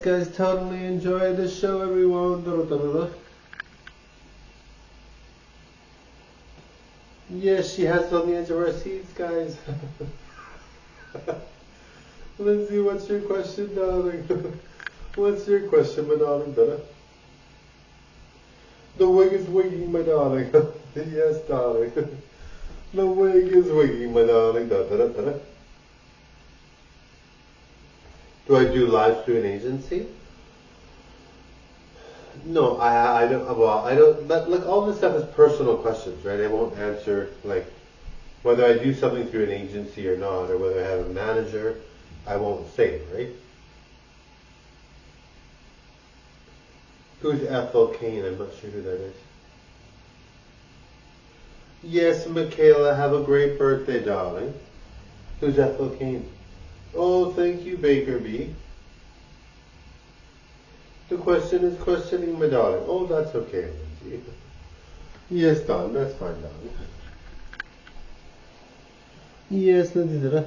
Guys, totally enjoy the show, everyone. Yes, she has on the edge of our seats, guys. Lindsay, what's your question, darling? What's your question, my darling? The wig is wigging, my darling. Yes, darling. The wig is wigging, my darling. Do I do live through an agency? No, I don't. Well, I don't. But look, all this stuff is personal questions, right? I won't answer like whether I do something through an agency or not, or whether I have a manager. I won't say, right? Who's Ethel Kane? I'm not sure who that is. Yes, Michaela, have a great birthday, darling. Who's Ethel Kane? Oh, thank you, Baker B. The question is questioning my darling. Oh, that's okay, Lindsay. Yes, darling, that's fine, darling. Yes, Lindsay.